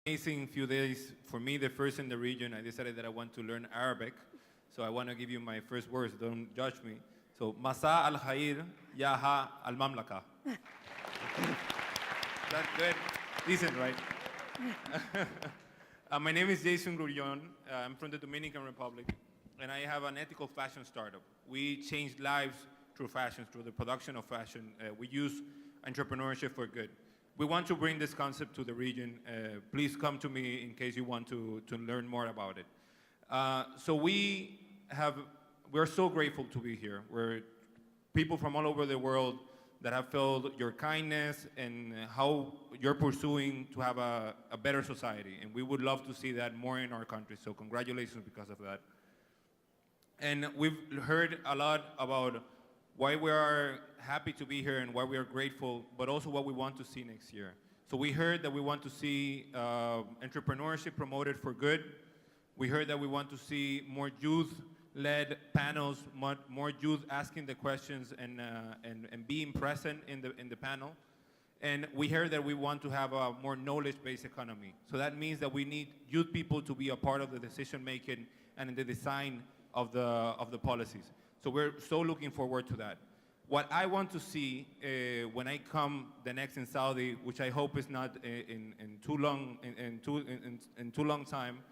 Amazing few days for me, the first in the region. I decided that I want to learn Arabic, so I want to give you my first words. Don't judge me. So, Masa al Khair, Yaha al Mamlaka. That's good. Decent, right? My name is Jason Grullon. I'm from the Dominican Republic, and I have an ethical fashion startup. We change lives through fashion, through the production of fashion. We use entrepreneurship for good. We want to bring this concept to the region. Please come to me in case you want to learn more about it. So we're so grateful to be here. We're people from all over the world that have felt your kindness and how you're pursuing to have a better society. And we would love to see that more in our country. So congratulations because of that. And we've heard a lot about why we are happy to be here and why we are grateful, but also what we want to see next year. So we heard that we want to see entrepreneurship promoted for good. We heard that we want to see more youth-led panels, more youth asking the questions and being present in the panel. And we heard that we want to have a more knowledge-based economy. So that means that we need youth people to be a part of the decision-making and in the design of the policies. So we're so looking forward to that. What I want to see when I come the next in Saudi, which I hope is not in too long time,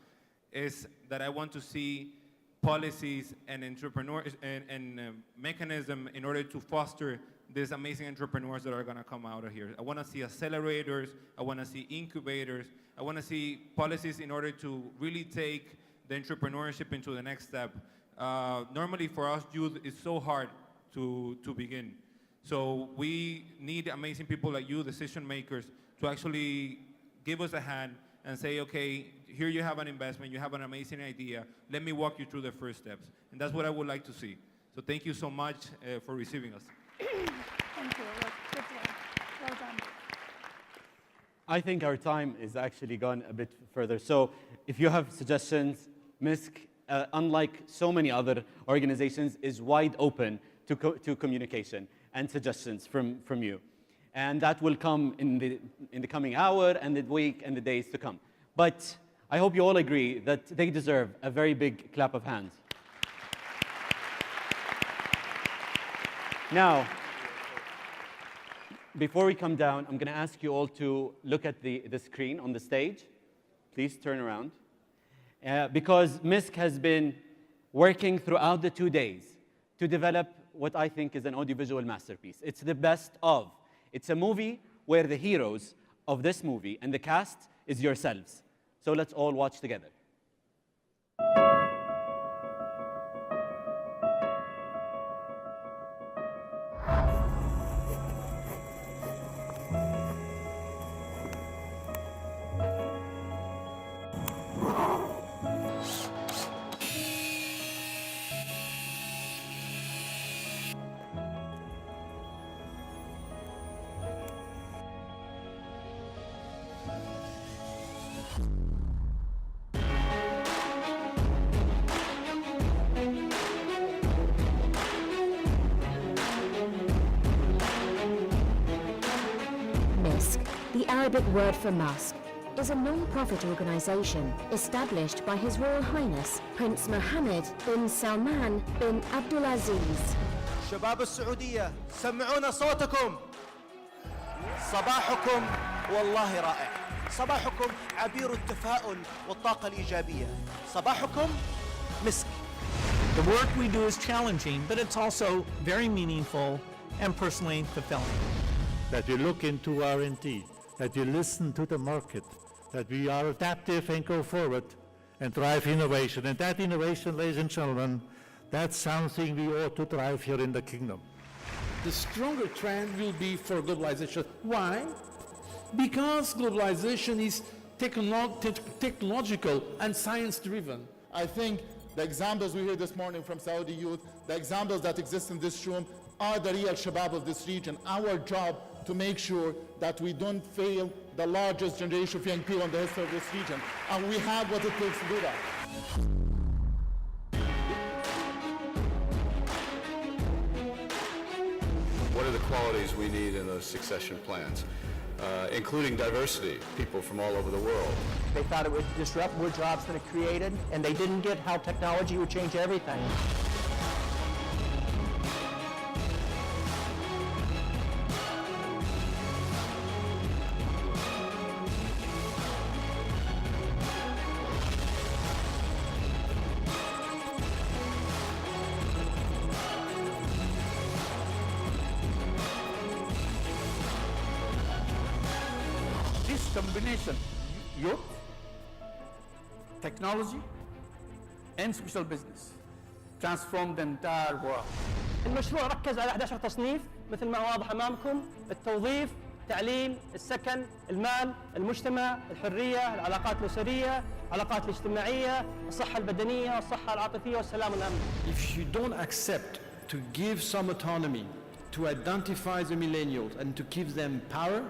is that I want to see policies and entrepreneurs and mechanism in order to foster these amazing entrepreneurs that are going to come out of here. I want to see accelerators. I want to see incubators. I want to see policies in order to really take the entrepreneurship into the next step. Normally for us youth, it's so hard to begin. So we need amazing people like you, decision makers, to actually give us a hand and say, okay, here you have an investment, you have an amazing idea, let me walk you through the first steps. And that's what I would like to see. So thank you so much for receiving us. Thank you. Good one. Well done. I think our time is actually gone a bit further. So if you have suggestions, MISK, unlike so many other organizations, is wide open to communication and suggestions from you. And that will come in the coming hour and the week and the days to come. But I hope you all agree that they deserve a very big clap of hands. Now, before we come down, I'm going to ask you all to look at the screen on the stage. Please turn around. Because MISK has been working throughout the 2 days to develop what I think is an audiovisual masterpiece. It's the best of. It's a movie where the heroes of this movie and the cast is yourselves. So let's all watch together. MISK, the Arabic word for mosque, is a non-profit organization established by His Royal Highness Prince Mohammed bin Salman bin Abdulaziz. شباب السعودية سمعونا صوتكم. صباحكم والله رائع. صباحكم عبير التفاؤل والطاقة الإيجابية. صباحكم مسك. The work we do is challenging, but it's also very meaningful and personally fulfilling. That we look into R&D, that we listen to the market, that we are adaptive and go forward and drive innovation. And that innovation, ladies and gentlemen, that's something we ought to drive here in the kingdom. The stronger trend will be for globalization. Why? Because globalization is technological and science-driven. I think the examples we heard this morning from Saudi youth, the examples that exist in this room, are the real shabab of this region. Our job to make sure that we don't fail the largest generation of young people in the history of this region. And we have what it takes to do that. What are the qualities we need in those succession plans? including diversity, people from all over the world. They thought it would disrupt more jobs than it created, and they didn't get how technology would change everything. This combination, youth, technology, and social business, transformed the entire world. المشروع ركز على 11 تصنيف مثل ما واضح أمامكم: التوظيف، التعليم، السكن، المال، المجتمع، الحرية، العلاقات الأسرية، العلاقات الاجتماعية، الصحة البدنية، والصحة العاطفية، والسلام والأمن. If you don't accept to give some autonomy, to identify the millennials and to give them power,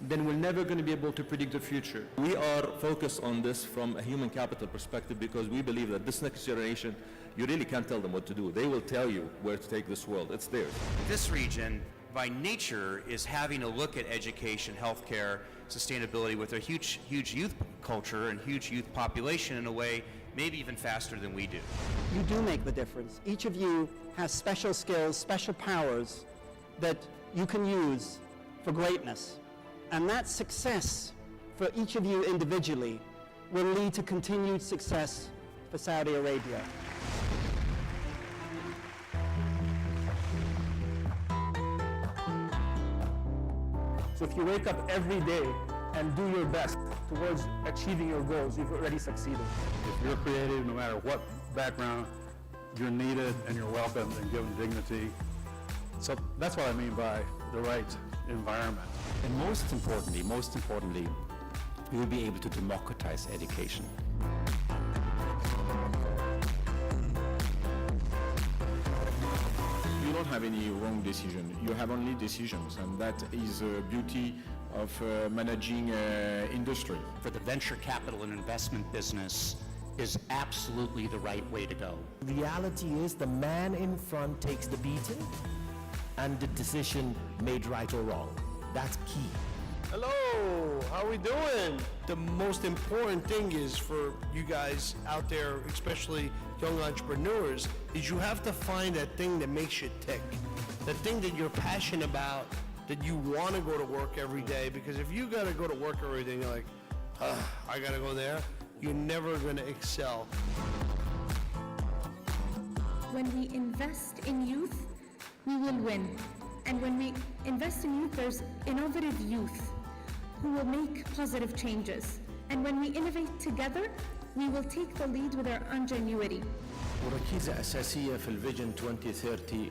then we're never going to be able to predict the future. We are focused on this from a human capital perspective because we believe that this next generation, you really can't tell them what to do. They will tell you where to take this world. It's theirs. This region, by nature, is having a look at education, healthcare, sustainability with a huge youth culture and huge youth population in a way maybe even faster than we do. You do make the difference. Each of you has special skills, special powers that you can use for greatness. And that success for each of you individually will lead to continued success for Saudi Arabia. So if you wake up every day and do your best towards achieving your goals, you've already succeeded. If you're creative, no matter what background, you're needed and you're welcomed and given dignity. So that's what I mean by the right environment. And most importantly, we will be able to democratize education. You don't have any wrong decision. You have only decisions, and that is the beauty of managing industry. For the venture capital and investment business is absolutely the right way to go. Reality is the man in front takes the beating and the decision made right or wrong. That's key. Hello, how are we doing? The most important thing is for you guys out there, especially young entrepreneurs, is you have to find that thing that makes you tick. The thing that you're passionate about, that you want to go to work every day. Because if you got to go to work every day and you're like, I got to go there, you're never going to excel. When we invest in youth, we will win. And when we invest in youth, there's innovative youth who will make positive changes. And when we innovate together, we will take the lead with our ingenuity. وركيزة أساسية في الفيجن 2030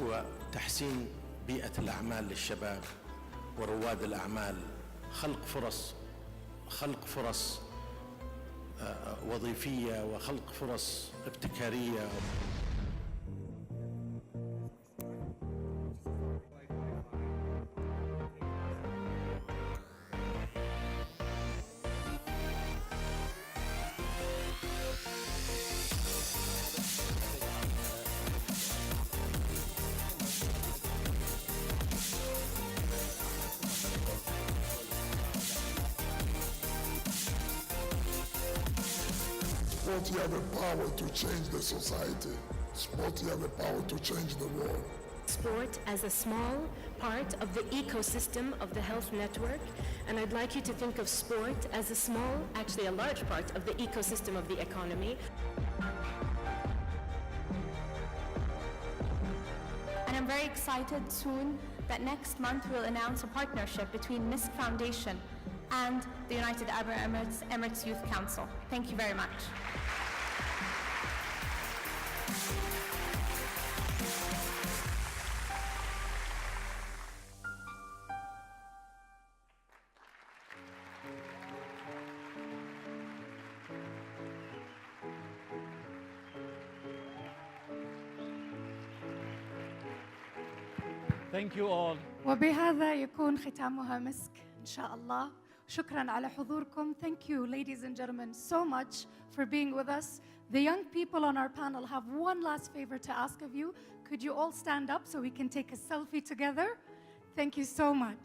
هو تحسين بيئة الأعمال للشباب ورواد الأعمال، خلق فرص وظيفية وخلق فرص ابتكارية. Sport, you have the power to change the society. Sport, you have the power to change the world. Sport as a small part of the ecosystem of the health network, and I'd like you to think of sport as a small, actually a large part of the ecosystem of the economy. And I'm very excited soon that next month we'll announce a partnership between MISK Foundation and the United Arab Emirates Youth Council. Thank you very much. Thank you all. وبهذا يكون ختامها مسك إن شاء الله. شكراً على حضوركم. Thank you, ladies and gentlemen, so much for being with us. The young people on our panel have one last favor to ask of you. Could you all stand up so we can take a selfie together? Thank you so much.